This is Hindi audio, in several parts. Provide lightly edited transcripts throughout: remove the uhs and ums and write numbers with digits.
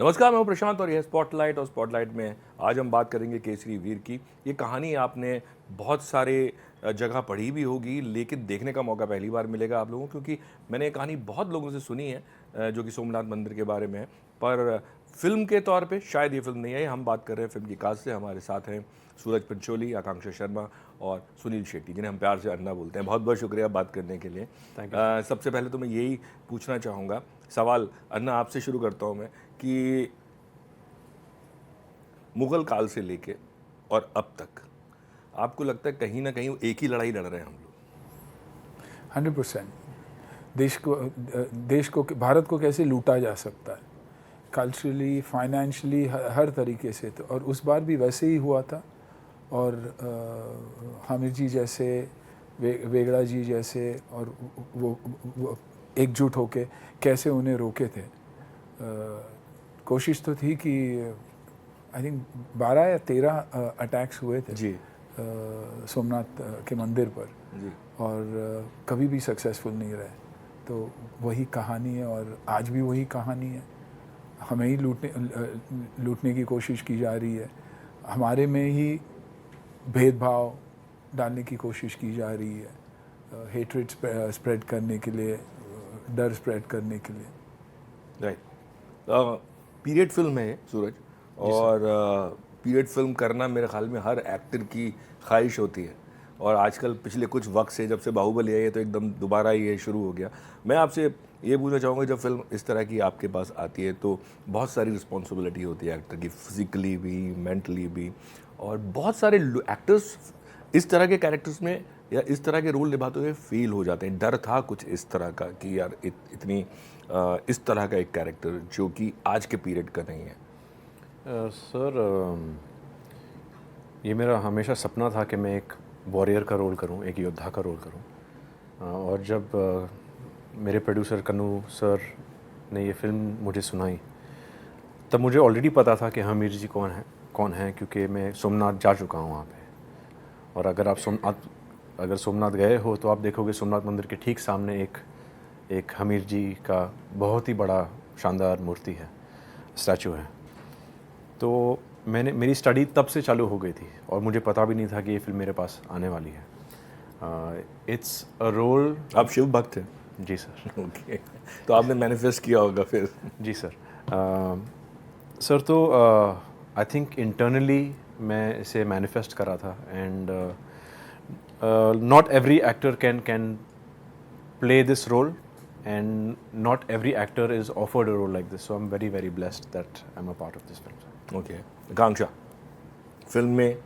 नमस्कार, मैं हूं प्रशांत और यह स्पॉटलाइट। और स्पॉटलाइट में आज हम बात करेंगे केसरी वीर की। ये कहानी आपने बहुत सारे जगह पढ़ी भी होगी, लेकिन देखने का मौका पहली बार मिलेगा आप लोगों को, क्योंकि मैंने ये कहानी बहुत लोगों से सुनी है जो कि सोमनाथ मंदिर के बारे में है, पर फिल्म के तौर पे शायद ये फिल्म नहीं है। हम बात कर रहे हैं फिल्म की कास्ट से। हमारे साथ हैं सूरज पंचोली, आकांक्षा शर्मा और सुनील शेट्टी, जिन्हें हम प्यार से अन्ना बोलते हैं। बहुत बहुत शुक्रिया बात करने के लिए। सबसे पहले तो मैं यही पूछना चाहूँगा, सवाल अन्ना आपसे शुरू करता हूँ मैं, कि मुगल काल से लेके और अब तक आपको लगता है कहीं ना कहीं एक ही लड़ाई लड़ रहे हैं हम लोग? 100%। देश को भारत को कैसे लूटा जा सकता है, कल्चरली, फाइनेंशियली, हर तरीके से। तो और उस बार भी वैसे ही हुआ था। और हामिद जी जैसे, वेगड़ा जी जैसे, और वो एकजुट होके कैसे उन्हें रोके थे। कोशिश तो थी कि आई थिंक 12 या 13 अटैक्स हुए थे जी सोमनाथ के मंदिर पर जी। और कभी भी सक्सेसफुल नहीं रहे। तो वही कहानी है और आज भी वही कहानी है। हमें ही लूटने की कोशिश की जा रही है, हमारे में ही भेदभाव डालने की कोशिश की जा रही है, हेट्रेड स्प्रेड करने के लिए, डर स्प्रेड करने के लिए। राइट। पीरियड फिल्म है सूरज, और पीरियड फिल्म करना मेरे ख्याल में हर एक्टर की ख्वाहिश होती है। और आजकल पिछले कुछ वक्त से, जब से बाहुबली आई है, तो एकदम दोबारा ये शुरू हो गया। मैं आपसे ये पूछना चाहूँगा, जब फिल्म इस तरह की आपके पास आती है तो बहुत सारी रिस्पॉन्सिबिलिटी होती है एक्टर की, फिजिकली भी, मेंटली भी। और बहुत सारे एक्टर्स इस तरह के कैरेक्टर्स में या इस तरह के रोल निभाते हुए फेल हो जाते हैं। डर था कुछ इस तरह का कि यार इतनी इस तरह का एक कैरेक्टर जो कि आज के पीरियड का नहीं है। सर, ये मेरा हमेशा सपना था कि मैं एक वॉरियर का रोल करूं, एक योद्धा का रोल करूं। और जब मेरे प्रोड्यूसर कन्नू सर ने ये फिल्म मुझे सुनाई, तब मुझे ऑलरेडी पता था कि हमीर जी कौन है, क्योंकि मैं सोमनाथ जा चुका हूं वहाँ पे। और अगर आप सोमनाथ गए हो तो आप देखोगे सोमनाथ मंदिर के ठीक सामने एक हमीर जी का बहुत ही बड़ा शानदार मूर्ति है, स्टैचू है। तो मेरी स्टडी तब से चालू हो गई थी और मुझे पता भी नहीं था कि ये फिल्म मेरे पास आने वाली है। It's a role. आप शिव भक्त हैं? जी सर। ओके, तो आपने मैनिफेस्ट किया होगा फिर? जी सर। सर, तो आई थिंक इंटरनली मैं इसे मैनिफेस्ट करा था। And not every actor can play this role, and not every actor is offered a role like this, so I'm very very blessed that I'm a part of this film. Okay, Akanksha, film में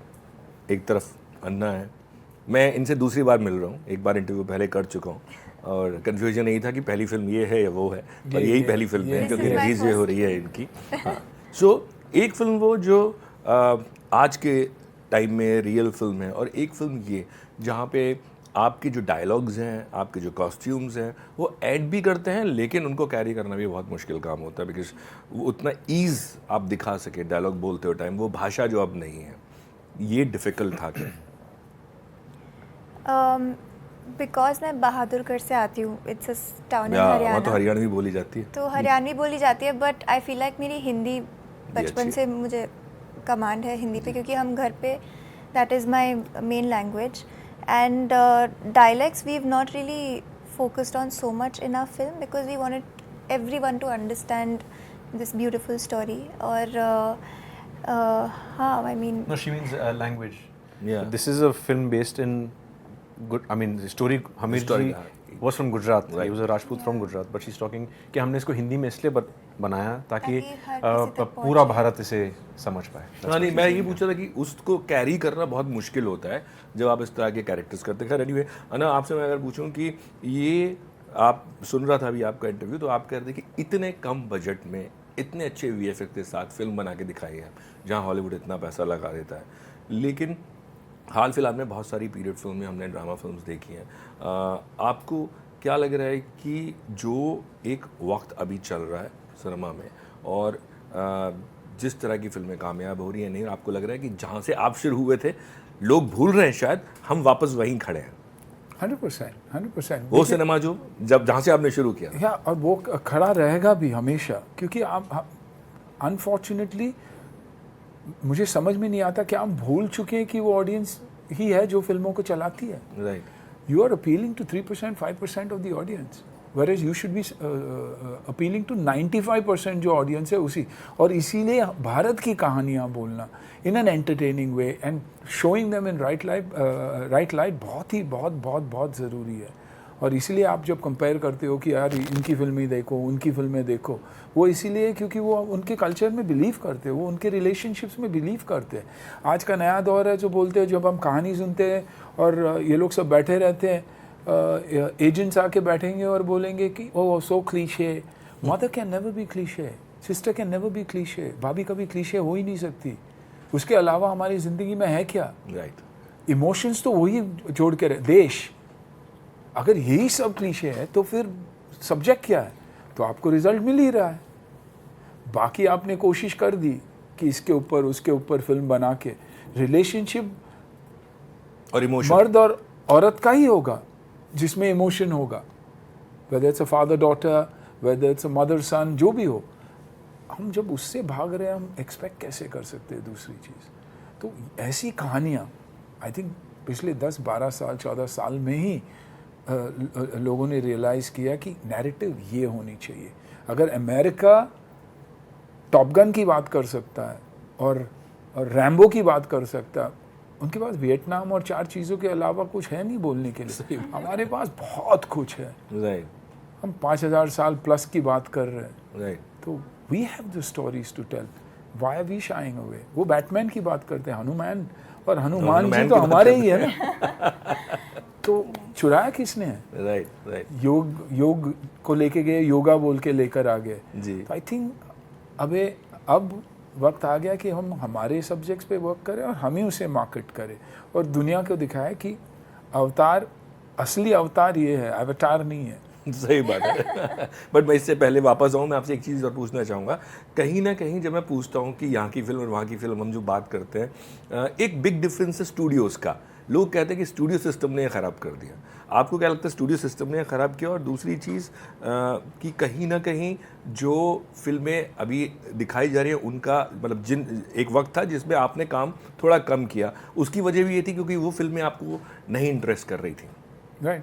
एक तरफ अन्ना है, मैं इनसे दूसरी बार मिल रहा हूँ, एक बार इंटरव्यू पहले कर चुका हूँ और कन्फ्यूजन यही था कि पहली फिल्म ये है या वो है, पर यही पहली फिल्म है क्योंकि रिलीज ये हो रही है इनकी। हाँ, सो एक फिल्म वो जो आज के टाइम में रियल फिल्म है, और एक फिल्म ये जहाँ पे आपके जो डायलॉग्स हैं, आपके जो कॉस्ट्यूम्स हैं, वो ऐड भी करते हैं, लेकिन उनको कैरी करना भी बहुत मुश्किल काम होता है, बिकॉज वो उतना ईज़ आप दिखा सके डायलॉग बोलते हो टाइम, वो भाषा जो अब नहीं है, ये डिफ़िकल्ट था क्या? बिकॉज मैं बहादुरगढ़ से आती हूँ, इट्स अ टाउन इन वहाँ हरियाणा। तो हरियाणवी बोली जाती है। तो हरियाणवी बोली जाती है, बट आई फील लाइक मेरी हिंदी बचपन से मुझे कमांड है हिंदी पे, क्योंकि हम घर पे that is my main language. And dialects we've not really focused on so much in our film because we wanted everyone to understand this beautiful story. Or I mean. No, she means language. Yeah. This is a film based in the story. Hamir ji was from Gujarat. Right. He was a Rajput from Gujarat, but she's talking कि हमने इसको हिंदी में इसलिए बनाया ताकि पूरा भारत इसे समझ पाए। हाँ, नहीं, मैं ये पूछ रहा था कि उसको कैरी करना बहुत मुश्किल होता है जब आप इस तरह के कैरेक्टर्स करते हैं। खैर, एनीवे, अना, आपसे मैं अगर पूछूं कि ये आप सुन रहा था अभी आपका इंटरव्यू, तो आप कह रहे थे कि इतने कम बजट में इतने अच्छे VFX के साथ फिल्म बना के दिखाई है, जहाँ हॉलीवुड इतना पैसा लगा देता है। लेकिन हाल फिलहाल में बहुत सारी पीरियड फिल्में, हमने ड्रामा फिल्म्स देखी हैं। आपको क्या लग रहा है कि जो एक वक्त अभी चल रहा है सिनेमा में, और जिस तरह की फिल्में कामयाब हो रही हैं, नहीं, आपको लग रहा है कि जहाँ से आप शुरू हुए थे लोग भूल रहे हैं, शायद हम वापस वहीं खड़े हैं? 100%। वो सिनेमा जो जहाँ से आपने शुरू किया, और वो खड़ा रहेगा भी हमेशा, क्योंकि आप अनफॉर्चुनेटली मुझे समझ में नहीं आता कि हम भूल चुके हैं कि वो ऑडियंस ही है जो फिल्मों को चलाती है. Right. You are appealing to 3%, 5% of the audience, whereas you should be appealing to 95% जो audience है उसी. और इसीलिए भारत की कहानियाँ बोलना in an entertaining way and showing them in right light बहुत ज़रूरी है. और इसीलिए आप जब कंपेयर करते हो कि यार इनकी फिल्में देखो, उनकी फिल्में देखो, वो इसीलिए क्योंकि वो उनके कल्चर में बिलीव करते हैं, वो उनके रिलेशनशिप्स में बिलीव करते हैं. आज का नया दौर है जो बोलते हैं, जब हम कहानी सुनते हैं और ये लोग सब बैठे रहते हैं, एजेंट्स आके बैठेंगे और बोलेंगे कि oh so cliche, mother can never be cliche, sister can never be cliche, भाभी कभी क्लीशे हो ही नहीं सकती. उसके अलावा हमारी ज़िंदगी में है क्या? राइट. इमोशंस तो वही जोड़ के रहे. देश, अगर यही सब क्लीशे है तो फिर सब्जेक्ट क्या है? तो आपको रिजल्ट मिल ही रहा है. बाकी आपने कोशिश कर दी कि इसके ऊपर उसके ऊपर फिल्म बना के, रिलेशनशिप और इमोशन मर्द और औरत का ही होगा जिसमें इमोशन होगा, whether it's a father daughter, whether it's a mother सन, जो भी हो. हम जब उससे भाग रहे हैं, हम एक्सपेक्ट कैसे कर सकते हैं दूसरी चीज़? तो ऐसी कहानियाँ आई थिंक पिछले 10-12 साल 14 साल में ही लोगों ने रियलाइज़ किया कि नैरेटिव ये होनी चाहिए. अगर अमेरिका टॉप गन की बात कर सकता है और रैम्बो की बात कर सकता है, उनके पास वियतनाम और 4 चीज़ों के अलावा कुछ है नहीं बोलने के लिए. हमारे पास बहुत कुछ है. राइट. हम 5000 साल प्लस की बात कर रहे हैं. राइट. तो we have the stories to tell. Why are we shying away? वो बैटमैन की बात करते हैं, हनुमान, और हनुमान जी तो हमारे ही है ना. तो चुराया किसने है? राइट. राइट. योग को लेके गए, योगा बोल के लेकर आ गए. जी. तो आई थिंक अब वक्त आ गया कि हम हमारे सब्जेक्ट्स पे वर्क करें और हम ही उसे मार्केट करें और दुनिया को दिखाएं कि अवतार, असली अवतार ये है, अवतार नहीं है. सही बात है. बट मैं इससे पहले वापस आऊँ, मैं आपसे एक चीज़ और पूछना चाहूँगा. कहीं ना कहीं जब मैं पूछता हूँ कि यहाँ की फिल्म और वहाँ की फिल्म हम जो बात करते हैं, एक बिग डिफरेंस है स्टूडियोज़ का. लोग कहते हैं कि स्टूडियो सिस्टम ने ख़राब कर दिया. आपको क्या लगता है स्टूडियो सिस्टम ने ख़राब किया? और दूसरी चीज़ कि कहीं ना कहीं जो फिल्में अभी दिखाई जा रही हैं उनका मतलब एक वक्त था जिसमें आपने काम थोड़ा कम किया, उसकी वजह भी ये थी क्योंकि वो फिल्में आपको नहीं इंटरेस्ट कर रही थी. राइट.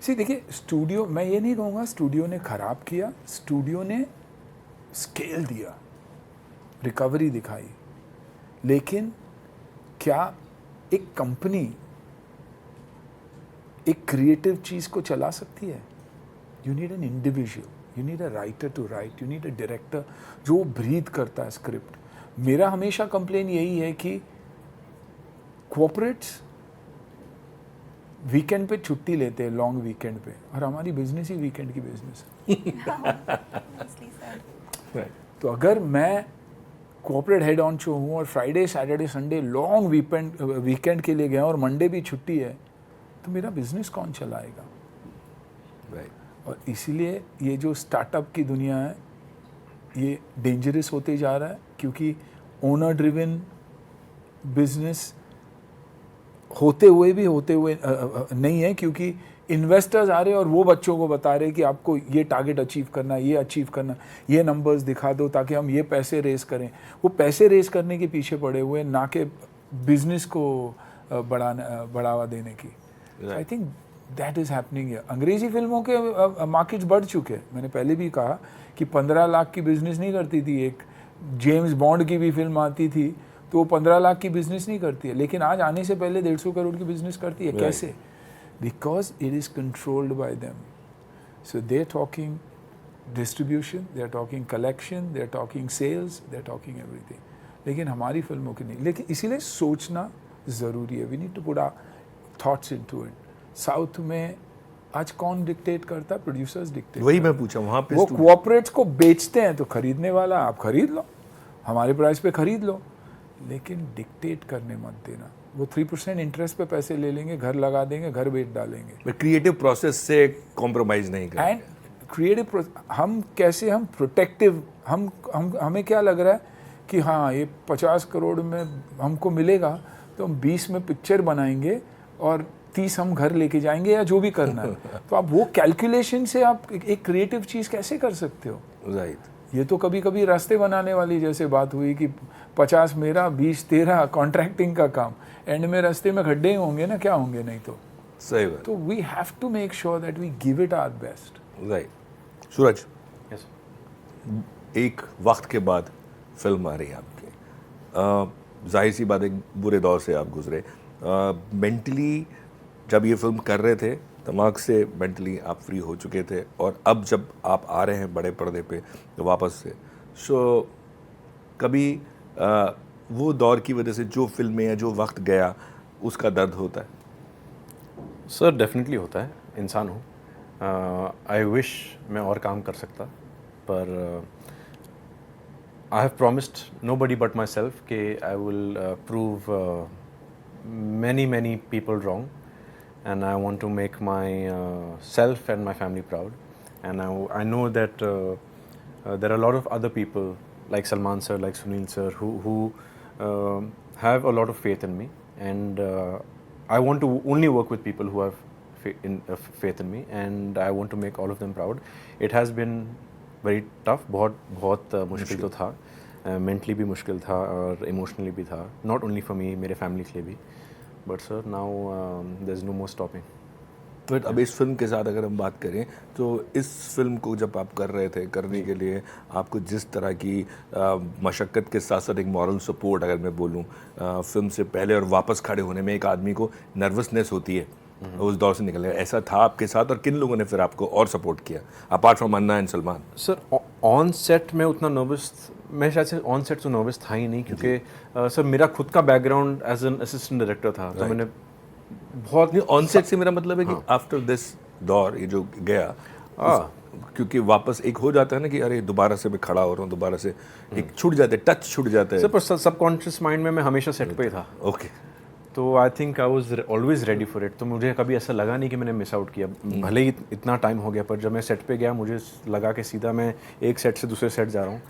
सी देखिए, स्टूडियो, मैं ये नहीं कहूँगा स्टूडियो ने ख़राब किया. स्टूडियो ने स्केल दिया, रिकवरी दिखाई. लेकिन क्या एक कंपनी एक क्रिएटिव चीज़ को चला सकती है? You need an individual, you need a writer to write, you need a director जो ब्रीथ करता है स्क्रिप्ट. मेरा हमेशा कंप्लेन यही है कि कॉर्पोरेट्स वीकेंड पे छुट्टी लेते हैं, लॉन्ग वीकेंड पे, और हमारी बिजनेस ही वीकेंड की बिजनेस है. तो अगर मैं कॉर्पोरेट हेड ऑन शो हूँ और Friday Saturday Sunday long weekend के लिए गया और मंडे भी छुट्टी है, तो मेरा बिजनेस कौन चलाएगा? राइट. और इसीलिए ये जो स्टार्टअप की दुनिया है ये डेंजरस होते जा रहा है, क्योंकि ओनर ड्रिवन बिजनेस होते हुए नहीं है, क्योंकि इन्वेस्टर्स आ रहे हैं और वो बच्चों को बता रहे हैं कि आपको ये टारगेट अचीव करना, ये अचीव करना, ये नंबर्स दिखा दो ताकि हम ये पैसे रेस करें. वो पैसे रेस करने के पीछे पड़े हुए, ना कि बिजनेस को बढ़ावा देने की. I think that is happening है. अंग्रेज़ी फिल्मों के मार्केट्स बढ़ चुके हैं. मैंने पहले भी कहा कि 15 लाख की बिजनेस नहीं करती थी. एक जेम्स बॉन्ड की भी फिल्म आती थी तो वो 15 लाख की बिजनेस नहीं करती है, लेकिन आज आने से पहले 150 करोड़ की बिजनेस करती है. कैसे? Because it is controlled by them. So they're talking distribution, they're talking collection, they're talking sales, they're talking everything. लेकिन हमारी फिल्मों की नहीं. लेकिन इसीलिए सोचना ज़रूरी है. We need to put our thoughts into it. South में आज कौन डिक्टेट करता है? Producers dictate. वही मैं पूछा, वहाँ पे वो कोऑपरेट्स को बेचते हैं तो खरीदने वाला आप खरीद लो, हमारे प्राइस पे खरीद लो, लेकिन डिक्टेट करने मत देना. वो 3% इंटरेस्ट पे पैसे ले लेंगे, घर लगा देंगे, घर बेच डालेंगे. क्रिएटिव प्रोसेस से कॉम्प्रोमाइज़ नहीं करेंगे. एंड क्रिएटिव हम कैसे, हम प्रोटेक्टिव, हमें क्या लग रहा है कि हाँ ये 50 करोड़ में हमको मिलेगा तो हम 20 में पिक्चर बनाएंगे और 30 हम घर लेके जाएंगे या जो भी करना है. तो आप वो कैलकुलेशन से आप एक क्रिएटिव चीज़ कैसे कर सकते हो? राइट. ये तो कभी कभी रास्ते बनाने वाली जैसे बात हुई कि 50 मेरा 20 तेरा कॉन्ट्रैक्टिंग का काम, एंड में रास्ते में खड्डे ही होंगे ना, क्या होंगे नहीं तो। सही बात, तो we have to make sure that we give it our best. Right. Suraj, yes एक वक्त के बाद फिल्म आ रही है आपकी, जाहिर सी बात एक बुरे दौर से आप गुजरे, मेंटली जब ये फिल्म कर रहे थे दिमाग से मेंटली आप फ्री हो चुके थे, और अब जब आप आ रहे हैं बड़े पर्दे पे वापस से, सो कभी वो दौर की वजह से जो फिल्में या जो वक्त गया उसका दर्द होता है? सर डेफिनेटली होता है, इंसान हूँ। आई विश मैं और काम कर सकता, पर I have promised nobody but myself कि I will prove many people wrong, and I want to make my self and my family proud, and I know that there are a lot of other people like Salman sir, like Sunil sir, who have a lot of faith in me, and I want to only work with people who have faith in me, and I want to make all of them proud. It has been very tough, बहुत मुश्किल तो था, मेंटली भी मुश्किल था और इमोशनली भी था, नॉट ओनली फॉर मी, मेरे फैमिली के लिए भी, but sir now there is no more stopping. But अब इस फिल्म के साथ अगर हम बात करें तो इस फिल्म को जब आप कर रहे थे, करने के लिए आपको जिस तरह की मशक्क़त के साथ साथ एक मॉरल सपोर्ट, अगर मैं बोलूँ, फिल्म से पहले और वापस खड़े होने में एक आदमी को नर्वसनेस होती है, उस दौर से निकलने, ऐसा था आपके साथ? और किन लोगों ने फिर आपको और सपोर्ट किया apart from Anna and Salman? Sir on set में उतना नर्वस, मैं शायद से ऑन सेट तो नर्वस था ही नहीं, क्योंकि सर मेरा खुद का background as an assistant director था, तो मैंने बहुत ऑन सेट से मेरा मतलब है कि आफ्टर दिस दौर ये जो गया, क्योंकि वापस एक हो जाता है ना कि अरे दोबारा से मैं खड़ा हो रहा हूँ, दोबारा से एक छूट जाते, टच छूट जाता है। सर पर सबकॉन्शियस माइंड में मैं हमेशा सेट पे ही था। ओके, तो I think I was always ready for it, तो मुझे कभी ऐसा लगा नहीं कि मैंने मिस आउट किया, भले ही इतना टाइम हो गया, पर जब मैं सेट पे गया मुझे लगा कि सीधा मैं एक सेट से दूसरे सेट जा रहा हूँ,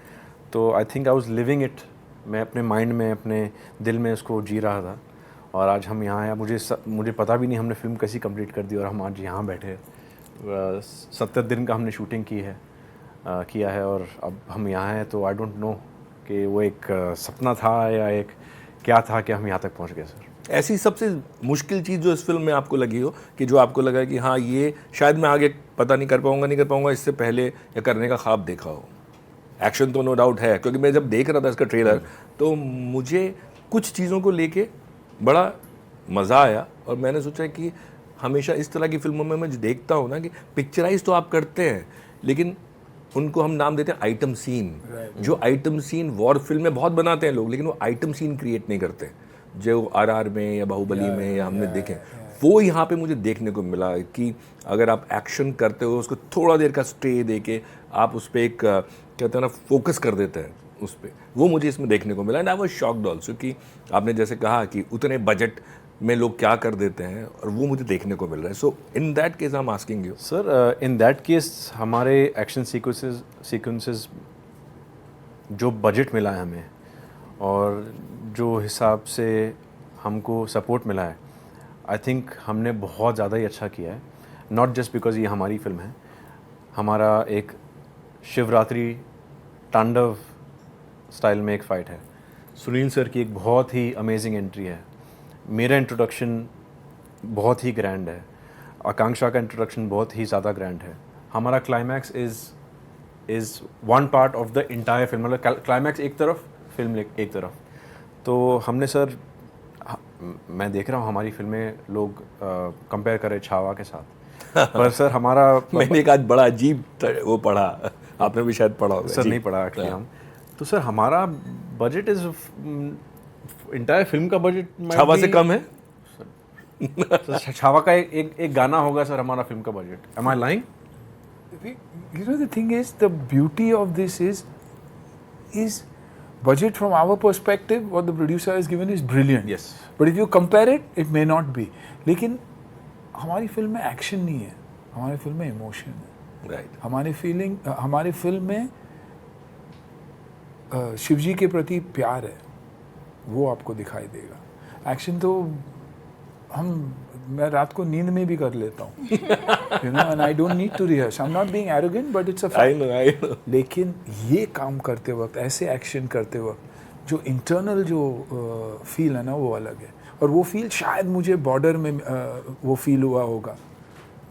तो I think I was living it, मैं अपने माइंड में, अपने दिल में उसको जी रहा था, और आज हम यहाँ आए, मुझे पता भी नहीं हमने फिल्म कैसी कंप्लीट कर दी और हम आज यहाँ बैठे, 70 दिन का हमने शूटिंग किया है और अब हम यहाँ हैं, तो आई डोंट नो कि वो एक सपना था या एक क्या था कि हम यहाँ तक पहुँच गए। सर ऐसी सबसे मुश्किल चीज़ जो इस फिल्म में आपको लगी हो, कि जो आपको लगा कि हाँ ये शायद मैं आगे पता नहीं कर पाऊँगा, इससे पहले या करने का ख्वाब देखा हो? एक्शन तो नो डाउट है, क्योंकि मैं जब देख रहा था इसका ट्रेलर तो मुझे कुछ चीज़ों को लेके बड़ा मज़ा आया, और मैंने सोचा कि हमेशा इस तरह की फिल्मों में मैं जो देखता हूँ ना कि पिक्चराइज तो आप करते हैं, लेकिन उनको हम नाम देते हैं आइटम सीन। जो आइटम सीन वॉर फिल्म में बहुत बनाते हैं लोग, लेकिन वो आइटम सीन क्रिएट नहीं करते, जो आरआर में या बाहुबली में या हमने देखे, वो यहाँ पे मुझे देखने को मिला कि अगर आप एक्शन करते हो उसको थोड़ा देर का स्टे दे के आप उस पर एक कहते हैं ना फोकस कर देते हैं उस पर, वो मुझे इसमें देखने को मिला। And I was shocked also कि आपने जैसे कहा कि उतने बजट में लोग क्या कर देते हैं, और वो मुझे देखने को मिल रहा है। So in that case I am asking you sir, in that case हमारे एक्शन सीक्वेंसेस जो बजट मिला है हमें और जो हिसाब से हमको सपोर्ट मिला है, आई थिंक हमने बहुत ज़्यादा ही अच्छा किया है, नॉट जस्ट बिकॉज ये हमारी फिल्म है। हमारा एक शिवरात्रि तांडव स्टाइल में एक फ़ाइट है, सुनील सर की एक बहुत ही अमेजिंग एंट्री है, मेरा इंट्रोडक्शन बहुत ही ग्रैंड है, आकांक्षा का इंट्रोडक्शन बहुत ही ज़्यादा ग्रैंड है, हमारा climax is one part of the entire film, मतलब क्लाइमैक्स एक तरफ, फिल्म एक तरफ। तो हमने सर, मैं देख रहा हूँ हमारी फिल्में लोग कंपेयर करें छावा के साथ, पर सर हमारा मैंने एक आज बड़ा अजीब वो पढ़ा, आपने भी शायद पढ़ा होगा। सर नहीं पढ़ा एक्चुअली हम, तो सर हमारा बजट इज इंटायर फिल्म का बजट छावा से कम है। छावा का एक गाना होगा सर हमारा फिल्म का budget. Am I lying? You know, the thing is, the beauty of this is budget from our perspective, what the producer has given is brilliant. Yes. But if you compare it, it may not be. लेकिन हमारी फिल्म में एक्शन नहीं है, हमारी फिल्म में इमोशन है। राइट। हमारी फिल्म में शिवजी के प्रति प्यार है, वो आपको दिखाई देगा। एक्शन तो हम मैं रात को नींद में भी कर लेता हूँ, you know, and I don't need to rehearse, I am not being arrogant but it's a I know लेकिन ये काम करते वक्त, ऐसे एक्शन करते वक्त जो इंटरनल जो फील है ना वो अलग है, और वो फील शायद मुझे बॉर्डर में वो फील हुआ होगा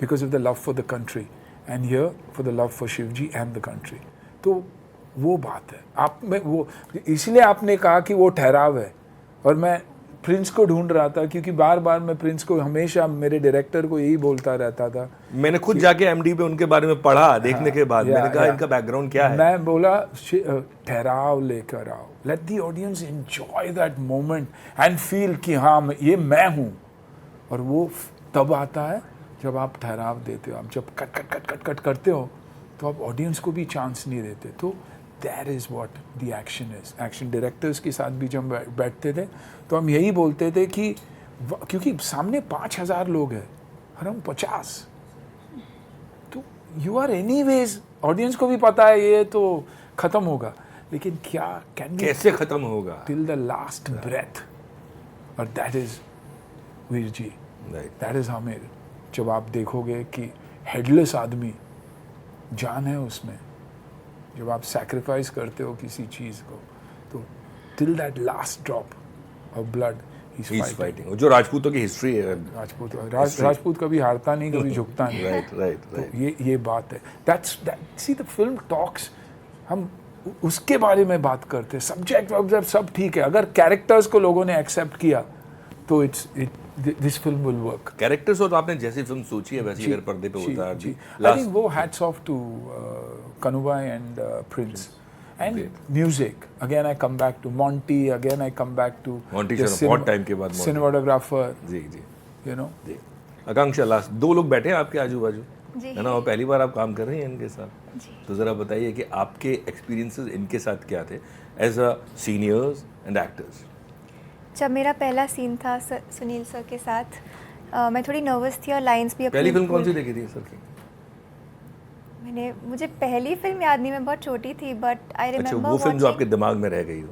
because of the love for the country, and here for the love for Shivji and the country. तो वो बात है आप में, वो इसलिए आपने कहा कि वो ठहराव है, और मैं प्रिंस को ढूंढ रहा था क्योंकि बार बार मैं प्रिंस को हमेशा मेरे डायरेक्टर को यही बोलता रहता था। मैंने खुद जाके एमडी पे उनके बारे में पढ़ा देखने के बाद, मैंने कहा इनका बैकग्राउंड क्या है। मैं बोला ठहराव लेकर आओ, let the audience enjoy that moment and feel कि हाँ ये मैं हूँ, और वो तब आता है जब आप ठहराव देते हो। आप जब cut cut cut cut cut करते हो तो आप ऑडियंस को भी चांस नहीं देते। तो that is what the action is. Action directors के साथ भी जब बैठते थे तो हम यही बोलते थे कि क्योंकि सामने 5000 लोग हैं और हम 50, तो यू आर एनीवेज, ऑडियंस को भी पता है ये तो ख़त्म होगा, लेकिन क्या कैन कैसे खत्म होगा टिल द लास्ट ब्रेथ, और that is Veer ji, that is Aamir. जब आप देखोगे कि हेडलेस आदमी, जान है उसमें, जब आप सैक्रिफाइस करते हो किसी चीज़ को, तो till that last drop of blood he is fighting. जो राजपूतों की हिस्ट्री है, राजपूत कभी हारता नहीं, कभी झुकता नहीं। राइट तो ये बात है। That's see the film talks, हम उसके बारे में बात करते हैं। सब्जेक्ट ऑब्जेक्ट सब ठीक है, अगर कैरेक्टर्स को लोगों ने एक्सेप्ट किया तो this film will work. Characters हो तो आपने जैसी फिल्म सोची है वैसी अगर पर्दे पे होता है। जी, आई थिंक वो hats off to Kanubhai and Prince and music. Again I come back to Monty, again I come back to Monty Sharma, बहुत टाइम के बाद सिनेमाटोग्राफर, जी यू नो। आकांक्षा, लास्ट 2 लोग बैठे हैं आपके आजू बाजू, जी है ना, और पहली बार आप काम कर रही हैं इनके साथ, तो ज़रा बताइए कि आपके एक्सपीरियंसेस इनके साथ क्या थे as a seniors and actors. जब मेरा पहला सीन था सुनील सर के साथ, मैं थोड़ी नर्वस थी और लाइंस भी अपनी पहली फिल्म कौन सी देखी थी सर की? मुझे पहली फिल्म याद नहीं, मैं बहुत छोटी थी, बट आई अच्छा, रिमेंबर वो फिल्म जो आपके दिमाग में रह गई हो।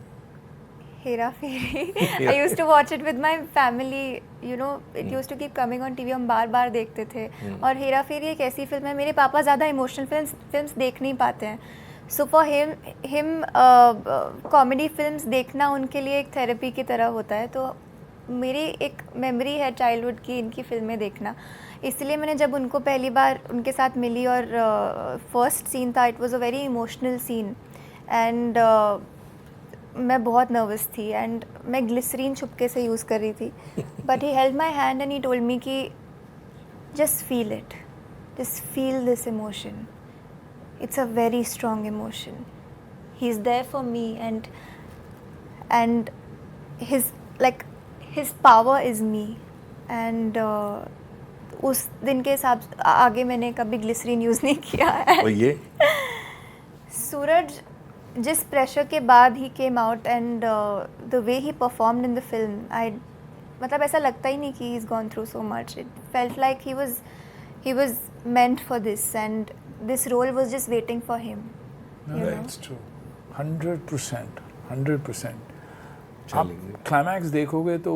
Hera Pheri. I used to watch it with my family, you know, it used to keep coming on TV, हम बार बार देखते थे। और हेरा फेरी एक ऐसी फिल्म है, मेरे पापा ज़्यादा इमोशनल फिल्म्स देख नहीं पाते हैं, so for him comedy films देखना उनके लिए एक थेरेपी की तरह होता है। तो मेरी एक मेमोरी है चाइल्डहुड की इनकी फिल्में देखना, इसलिए मैंने जब उनको पहली बार उनके साथ मिली और फर्स्ट सीन था, it was a very emotional scene, and मैं बहुत नर्वस थी, एंड मैं ग्लिसरीन छुपके से यूज़ कर रही थी, but he held my hand and he told me कि just feel it, just feel this emotion, it's a very strong emotion. He's there for me, and his power is me, and उस दिन के हिसाब से आगे मैंने कभी ग्लिसरीन यूज़ नहीं किया है। और ये सूरज जिस प्रेशर के बाद he came out, and the way he performed in the film, मतलब ऐसा लगता ही नहीं कि he is gone through so much. It felt like he was meant for this, and this role was just waiting for him. You know? It's true, 100%, 100%. आप चलेंगे। क्लाइमैक्स देखोगे तो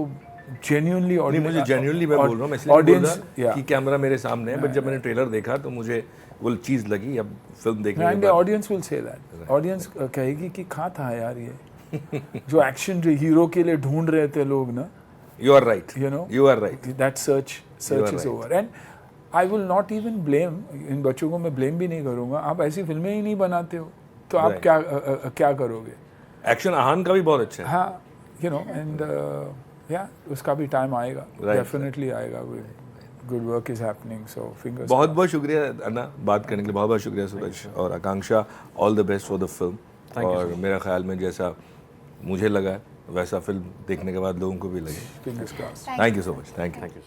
जेन्युइनली नहीं, मुझे जेन्युइनली मैं बोल रहा हूँ, मैं इसलिए बोल रहा कि कैमरा मेरे सामने है, बट जब मैंने ट्रेलर देखा तो मुझे वो चीज़ लगी। अब फिल्म देखने के एंड बाद audience will say that, audience कहेगी कि कहाँ था यार ये जो एक्शन हीरो के लिए ढूंढ रहे थे लोग ना। You are right, You know, you are right. That search are is right. Over, and I will not even blame, इन बच्चों को मैं ब्लेम भी नहीं करूँगा। आप ऐसी फिल्में ही नहीं बनाते हो तो आप Right. क्या करोगे? एक्शन आहान का भी बहुत अच्छा है। हाँ, यू नो, एंड या उसका भी टाइम आएगा, Right. डेफिनेटली आएगा। Good work is happening, so fingers. बहुत बहुत शुक्रिया अन्ना बात करने के लिए, बहुत बहुत शुक्रिया सूरज और Akanksha. All the best for the film. और मेरा ख्याल में जैसा मुझे लगा वैसा फिल्म देखने के बाद लोगों को भी लगे। Fingers crossed. Thank you so much. Thank you.